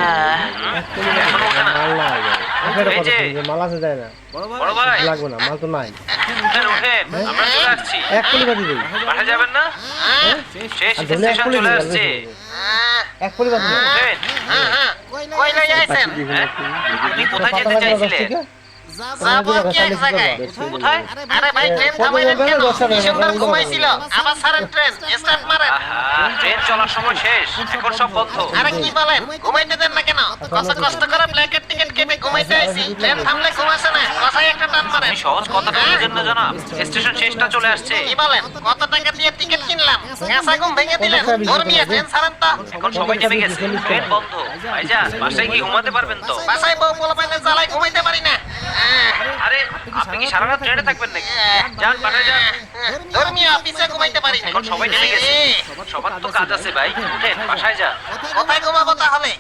এখনো ওঠে না। মাল না এই যে মাল আছে যায় না বড় ভাই লাগবে না মাল তো নাই উঠেন উঠেন, আমরা চলে আসছি। এক কোটি বাজি দেই বাসায় যাবেন না? শেষ আর ধরে এক স্টেশন কোটি চলে দিই আসছে। এক কোটি বাজি দেই উঠেন। কই লই আইছেন? আপনি কোথায় যেতে চাইছিলেন? যাবো কি এক জায়গায়? কোথায়? আরে ভাই ট্রেন থামাইলেন কেন? কি সুন্দর ঘুমাইছিল। আবার সারেন ট্রেন, স্টার্ট মারেন। আহা, ট্রেন চলার সময় শেষ, এখন সব বন্ধ। আরে কি বলেন? ঘুমাইতে দেন না কেন? কত কষ্ট করে ব্ল্যাকেট টিকেট কেটে ঘুমাইতে আইছি। ট্রেন থামলে ঘুম আসে না। কষাই একটা টান মারেন। আপনি সহজ কথাটা বুঝেন না জানা, স্টেশন শেষটা চলে আসছে। কি বলেন? কত টাকা দিয়ে টিকেট কিনলাম? কাঁচা ঘুম ভেঙে দিলেন। ধর্মিয়া ট্রেন ছাড়েন তো। এখন সবাই নেমে গেছে, ট্রেন বন্ধ। ভাইজান বাসায় কি ঘুমাতে পারবেন তো? বাসায় বউ পোলাপাইনের জ্বালায় ঘুমাইতে পারি না। আরে আপনি কি সারা রাত ট্রেনে থাকবেন নাকি? যান বাসায় যান। ধর্মিয়া অফিসে ঘুমাইতে পারি না। এখন সবাই নেমে গেছে, সবার তো কাজ আছে ভাই। উঠেন বাসায় যান। কোথায় ঘুমাবো তাহলে?